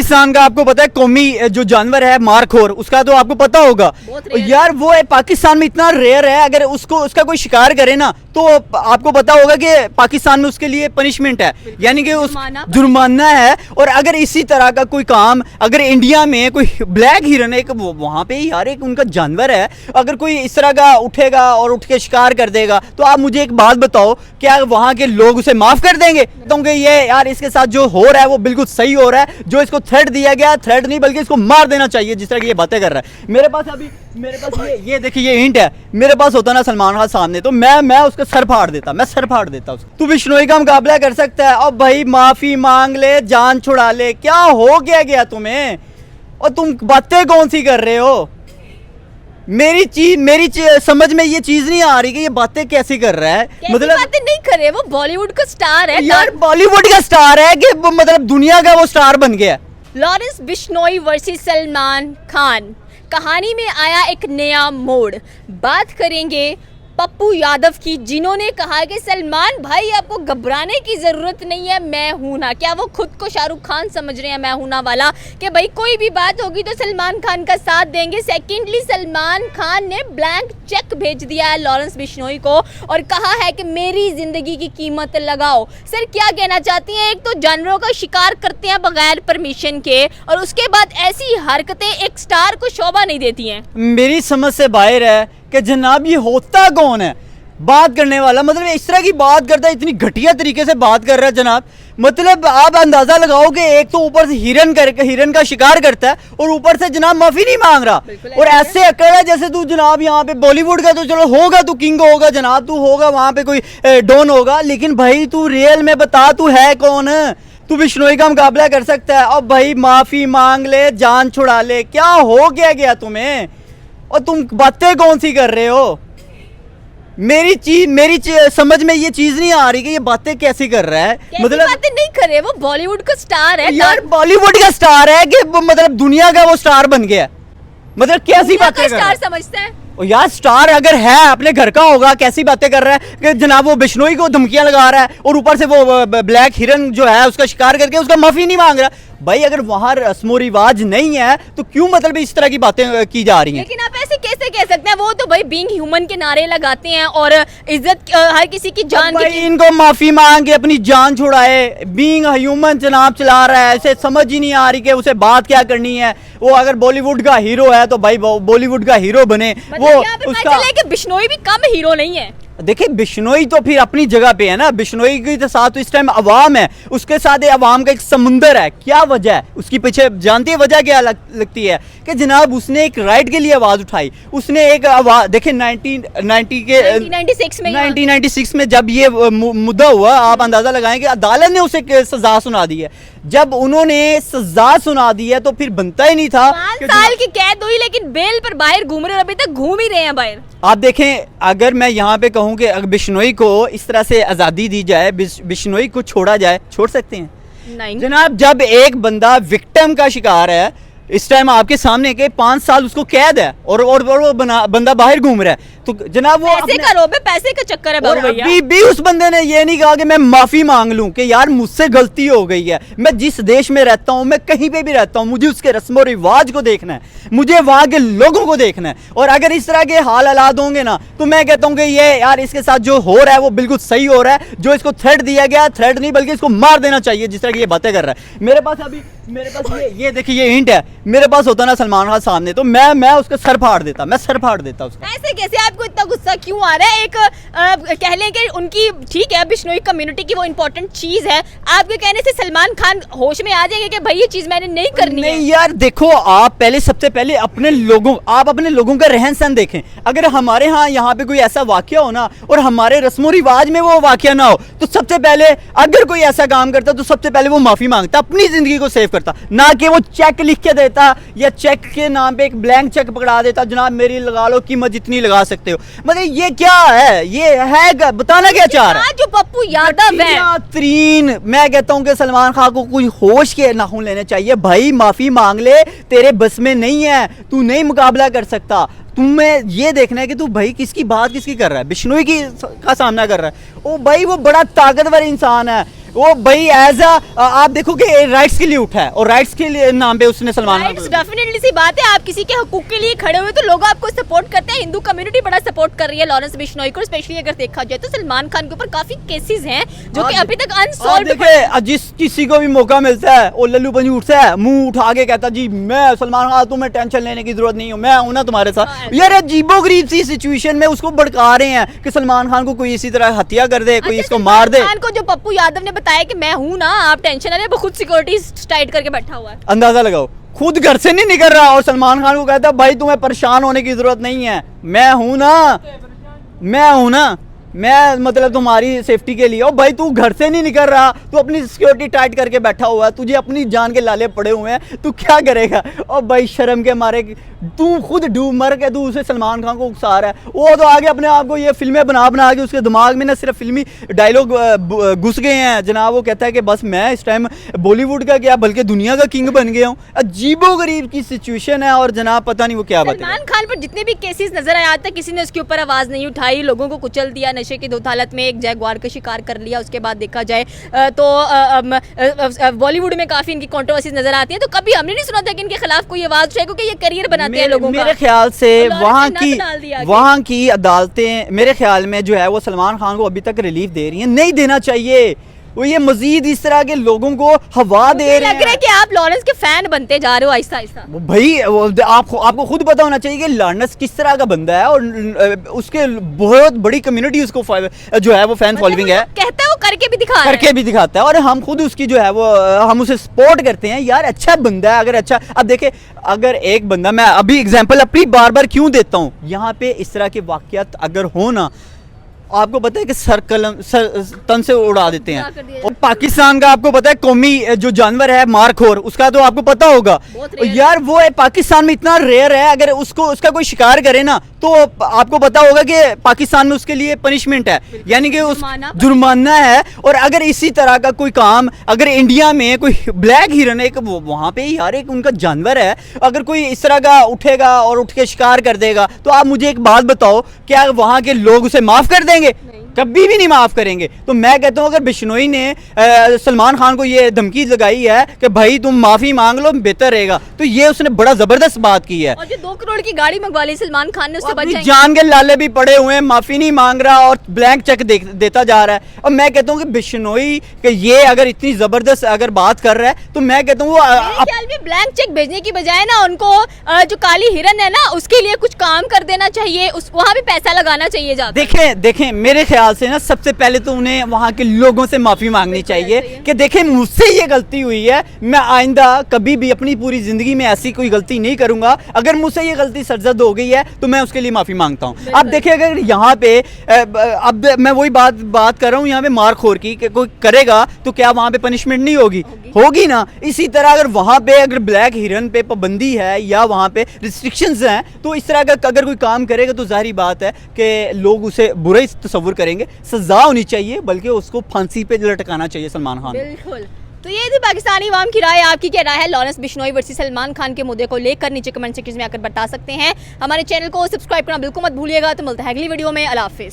पाकिस्तान का आपको पता है कौमी जो जानवर है मारखोर, उसका तो आपको पता होगा यार। वो है पाकिस्तान में इतना रेयर है, अगर उसको उसका कोई शिकार करे ना तो आपको पता होगा कि पाकिस्तान में उसके लिए पनिशमेंट है, यानी कि उस जुर्माना है। और अगर इसी तरह का कोई काम अगर इंडिया में कोई ब्लैक हिरन एक वहाँ पे यार एक उनका जानवर है, अगर कोई इस तरह का उठेगा और उठ के शिकार कर देगा तो आप मुझे एक बात बताओ, क्या वहाँ के लोग उसे माफ कर देंगे? तो ये यार इसके साथ जो हो रहा है वो बिल्कुल सही हो रहा है। जो इसको थ्रेट दिया गया, थ्रेट नहीं बल्कि इसको मार देना चाहिए जिस तरह की ये बातें कर रहा है। मेरे पास ये देखिए ये हिंट है, मेरे पास होता ना सलमान खान सामने तो मैं उसका सर फाड़ देता, मैं सर फाड़ देता उसको। तू बिश्नोई का मुकाबला कर सकता है? अब भाई माफी मांग ले, जान छुड़ा ले, क्या हो गया तुम्हें? और तुम बातें कौन सी कर रहे हो? मेरी चीज समझ में ये चीज नहीं आ रही कि ये बातें कैसे कर रहा है। मतलब बातें नहीं कर रहे, वो बॉलीवुड का स्टार है यार, बॉलीवुड का स्टार है कि मतलब दुनिया का वो स्टार बन गया। लॉरेंस बिश्नोई वर्सेस सलमान खान, कहानी में आया एक नया मोड़। बात करेंगे पप्पू यादव की, जिन्होंने कहा कि सलमान भाई आपको घबराने की ज़रूरत नहीं है, मैं हूं ना। क्या वो खुद को शाहरुख खान समझ रहे हैं मैं हूं ना वाला, कि भाई कोई भी बात होगी तो सलमान खान का साथ देंगे। सेकेंडली सलमान खान ने ब्लैंक चेक भेज दिया है लॉरेंस बिश्नोई को और कहा है कि मेरी ज़िंदगी की कीमत लगाओ। सर क्या कहना चाहती हैं? एक तो जानवरों का शिकार करते हैं बगैर परमिशन के, और उसके बाद ऐसी हरकतें एक स्टार को शोभा नहीं देती हैं। मेरी समझ से बाहर है कि जनाब ये होता कौन है बात करने वाला? मतलब इस तरह की बात करता है, इतनी घटिया तरीके से बात कर रहा है जनाब। मतलब आप अंदाजा लगाओ कि एक तो ऊपर से हिरन का शिकार करता है और ऊपर से जनाब माफी नहीं मांग रहा, और ऐसे अकड़ है जैसे तू जनाब यहाँ पे बॉलीवुड का तो चलो होगा, तू किंग होगा जनाब, तू होगा वहां पे कोई डॉन होगा, लेकिन भाई तू रियल में बता तू है कौन? तू बिश्नोई का मुकाबला कर सकता है? अब भाई माफी मांग ले, जान छुड़ा ले, क्या हो गया तुम्हें? और तुम बातें कौन सी कर रहे हो? मेरी चीज समझ में ये चीज नहीं आ रही कि ये बातें कैसे कर रहा है। मतलब बातें नहीं कर रहे, वो बॉलीवुड का स्टार है यार, बॉलीवुड का स्टार है कि मतलब दुनिया का वो स्टार बन गया। मतलब कैसी बातें कर रहा है? स्टार समझते हैं यार स्टार अगर है अपने घर का होगा, कैसी बातें कर रहा है कि जनाब वो बिश्नोई को धमकियां लगा रहा है और ऊपर से वो ब्लैक हिरन जो है उसका शिकार करके उसका माफी नहीं मांग रहा। भाई अगर वहां रस्मो रिवाज नहीं है तो क्यों मतलब इस तरह की बातें की जा रही हैं? लेकिन आप ऐसे कैसे कह सकते हैं? वो तो भाई बीइंग ह्यूमन के नारे लगाते हैं और इज्जत हर किसी की जान भाई इनको माफी मांग के अपनी जान छुड़ाए। बीइंग ह्यूमन जनाब चला रहा है, इसे समझ ही नहीं आ रही कि उसे बात क्या करनी है। वो अगर बॉलीवुड का हीरो है तो भाई बॉलीवुड का हीरो बने। मतलब वो उसका कि बिश्नोई भी कम हीरो नहीं है। देखिए बिश्नोई तो फिर अपनी जगह पे है ना, बिश्नोई के साथ तो इस टाइम अवाम है, उसके साथ अवाम का एक समुंदर है। क्या वजह है उसकी पीछे? जानती है वजह क्या लगती है? कि जनाब उसने एक राइट के लिए आवाज उठाई, उसने एक आवाज देखिए 1996 में जब ये मुद्दा हुआ, आप अंदाजा लगाएं कि अदालत ने उसे सजा सुना दी है। जब उन्होंने सजा सुना दी है तो फिर बनता ही नहीं था। 5 साल की कैद हुई लेकिन बेल पर बाहर घूम रहे, अभी तक घूम ही रहे हैं बाहर। आप देखें, अगर मैं यहाँ पे कहूँ कि अगर बिश्नोई को इस तरह से आज़ादी दी जाए, बिश्नोई को छोड़ा जाए, छोड़ सकते हैं? नहीं जनाब, जब एक बंदा विक्टिम का शिकार है, इस टाइम आपके सामने के 5 साल उसको कैद है और वो बंदा बाहर घूम रहा है, तो जनाब वो पैसे का रोब है, पैसे का चक्कर है बाबू भैया। अभी भी उस बंदे ने ये नहीं कहा कि मैं माफी मांग लूं कि यार मुझसे गलती हो गई है। मैं जिस देश में रहता हूं, मैं कहीं पे भी रहता हूं, मुझे उसके रस्म रिवाज को देखना है, मुझे वहां के लोगों को देखना है। और अगर इस तरह के हाल हालात होंगे ना तो मैं कहता हूं कि ये यार इसके साथ जो हो रहा है वो बिल्कुल सही हो रहा है। जो इसको थ्रेट दिया गया, थ्रेट नहीं बल्कि इसको मार देना चाहिए जिस तरह की ये बातें कर रहा है। मेरे पास ये देखिए ये हिंट है, मेरे पास होता ना सलमान खान सामने तो मैं उसका सर फाड़ देता, मैं सर फाड़ देता उसका। ऐसे कैसे? आपको इतना गुस्सा क्यों आ रहा है? एक कह लें कि उनकी ठीक है, बिश्नोई कम्युनिटी की वो इम्पोर्टेंट चीज है, आपके कहने से सलमान खान होश में आ जाएंगे कि भाई ये चीज मैंने नहीं करनी है। यार देखो, आप सबसे पहले अपने लोगों का रहन सहन देखें। अगर हमारे यहाँ पे कोई ऐसा वाकया हो ना और हमारे रस्मो रिवाज में वो वाकया ना हो तो सबसे पहले अगर कोई ऐसा काम करता तो सबसे पहले वो माफी मांगता, अपनी जिंदगी को सेव करता, ना कि वो चेक लिख के देता या चेक के नाम पे एक ब्लैंक चेक पकड़ा देता, जनाब मेरी लगा लो कीमत जितनी लगा सकते हो। मतलब ये क्या है? ये है बताना क्या चाह रहा है? जो पप्पू यादव है, मैं कहता हूँ कि सलमान खान को कोई होश के नाखून लेने चाहिए। भाई माफी मांग ले, तेरे बस में नहीं है, तू नहीं मुकाबला कर सकता। तुम्हें ये देखना है कि तू भाई किसकी कर रहा है? बिश्नोई का सामना कर रहा है। ओ भाई वो बड़ा ताकतवर इंसान है, वो भाई एज आप देखोगे राइट्स के लिए उठा है और राइट्स के लिए नाम पे उसने सलमान खान को डेफिनेटली सी बात है, आप किसी के हकूक के लिए खड़े हुए तो लोग आपको सपोर्ट करते हैं। हिंदू कम्युनिटी बड़ा सपोर्ट कर रही है लॉरेंस बिश्नोई को, स्पेशली अगर देखा जाए तो सलमान खान के ऊपर काफी केसेस हैं जो कि अभी तक अनसॉल्व्ड। देखिए जिस किसी को भी मौका मिलता है वो लल्लू पंजू उठता है, मुंह उठा के कहता जी मैं सलमान खान, तुम्हें टेंशन लेने की जरूरत नहीं हो, मैं हूं ना तुम्हारे साथ। यार अजीबोगरीब सी सिचुएशन में उसको भड़का रहे हैं कि सलमान खान को कोई इसी तरह हत्या कर दे, कोई इसको मार दे। सलमान खान को जो पप्पू यादव ने बताया कि मैं हूं ना, आप टेंशन ले, वो खुद सिक्योरिटी टाइट करके बैठा हुआ है। अंदाजा लगाओ, खुद घर से नहीं निकल रहा और सलमान खान को कहता है भाई तुम्हें परेशान होने की जरूरत नहीं है, मैं हूं ना, मैं मतलब तुम्हारी सेफ्टी के लिए। ओ भाई तू घर से नहीं निकल रहा, तू अपनी सिक्योरिटी टाइट करके बैठा हुआ है, तुझे अपनी जान के लाले पड़े हुए हैं, तू क्या करेगा? और भाई शर्म के मारे तू खुद डूब मर के तू उसे सलमान खान को उकसा रहा है। वो तो आगे अपने आप को ये फिल्में बना के उसके दिमाग में ना सिर्फ फिल्मी डायलॉग घुस गए हैं जनाब। वो कहता है कि बस मैं इस टाइम बॉलीवुड का क्या बल्कि दुनिया का किंग बन गया हूँ। अजीबोगरीब की सिचुएशन है और जनाब पता नहीं वो क्या बात है। सलमान खान पर जितने भी केसेस नजर आए, आज तक किसी ने उसके ऊपर आवाज नहीं उठाई, लोगों को कुचल दिया, नशे की धुत हालत में एक जैगुआर का शिकार कर लिया। उसके बाद देखा जाए तो बॉलीवुड में काफी इनकी कंट्रोवर्सीज नजर आती है, तो कभी हमने नहीं सुना था कि इनके खिलाफ कोई आवाज उठाए, क्योंकि ये करियर बनाते हैं लोगों का। मेरे ख्याल से वहाँ की अदालतें मेरे ख्याल में जो है वो सलमान खान को अभी तक रिलीफ दे रही हैं, नहीं देना चाहिए। वो ये मजीद इस तरह के लोगों को हवा दे रहे हैं। लग रहा है कि आप लॉरेंस के फैन बनते जा रहे हो आहिस्ता आहिस्ता। भाई आपको खुद पता होना चाहिए कि लॉरेंस किस तरह का बंदा है और उसके बहुत बड़ी कम्युनिटी उसको जो है वो फैन फॉलोइंग है। कहता है वो करके भी दिखाता है और हम खुद उसकी जो है वो हम उसे सपोर्ट करते हैं। यार अच्छा बंदा है, अगर अच्छा अब देखे, अगर एक बंदा, मैं अभी एग्जांपल अपनी बार बार क्यों देता हूँ, यहाँ पे इस तरह के वाकयात अगर हो ना, आपको पता है कि सर तन से उड़ा देते हैं। और पाकिस्तान का आपको पता है कौमी जो जानवर है मारखोर, उसका तो आपको पता होगा यार। वो पाकिस्तान में इतना रेयर है, अगर उसका कोई शिकार करे ना तो आपको पता होगा कि पाकिस्तान में उसके लिए पनिशमेंट है, यानी कि उस जुर्माना है। और अगर इसी तरह का कोई काम अगर इंडिया में कोई ब्लैक हिरन, एक वहाँ पे यार एक उनका जानवर है, अगर कोई इस तरह का उठेगा और उठ के शिकार कर देगा, तो आप मुझे एक बात बताओ, क्या वहाँ के लोग उसे माफ कर देंगे? कभी भी नहीं माफ करेंगे। तो मैं कहता हूं अगर बिश्नोई ने सलमान खान को ये धमकी लगाई है कि भाई तुम माफी मांग लो बेहतर रहेगा, तो ये उसने बड़ा जबरदस्त बात की है। और जो 2 करोड़ की गाड़ी मंगवा ली सलमान खान ने, उससे बच जाएंगे। जान के लाले भी पड़े हुए हैं, माफी नहीं मांग रहा और ब्लैंक चेक देता जा रहा है। और मैं कहता हूँ कि बिश्नोई के ये अगर इतनी जबरदस्त अगर बात कर रहा है, तो मैं कहता हूँ ब्लैंक चेक भेजने की बजाय ना उनको जो काली हिरन है ना उसके लिए कुछ काम कर देना चाहिए, वहाँ भी पैसा लगाना चाहिए। देखें मेरे ख्याल से ना सबसे पहले तो उन्हें वहाँ के लोगों से माफी मांगनी चाहिए कि देखें मुझसे ये गलती हुई है, मैं आइंदा कभी भी अपनी पूरी जिंदगी में ऐसी कोई गलती नहीं करूंगा। अगर मुझसे ये गलती सरजद हो गई है तो मैं उसके लिए माफी मांगता हूँ। अब देखिए अगर यहाँ पे अब मैं वही बात कर रहा हूँ यहाँ पे मारखोर की, कि कोई करेगा तो क्या वहाँ पे पनिशमेंट नहीं होगी ना। इसी तरह अगर वहाँ पे अगर ब्लैक हिरन पे पाबंदी है या वहाँ पे रिस्ट्रिक्शंस हैं, तो इस तरह का अगर कोई काम करेगा तो जाहिर बात है कि लोग उसे बुरा ही तस्वुर करेंगे। सजा होनी चाहिए, बल्कि उसको फांसी पे लटकाना चाहिए सलमान खान। बिल्कुल। तो ये थी पाकिस्तानी अवाम की राय। आपकी क्या राय है लॉरेंस बिश्नोई वर्सेस सलमान खान के मुद्दे को लेकर? नीचे कमेंट सेक्शन में आकर बता सकते हैं। हमारे चैनल को सब्सक्राइब करना बिल्कुल मत भूलिएगा। तो मिलता है अगली वीडियो में। अल्लाह हाफिज़।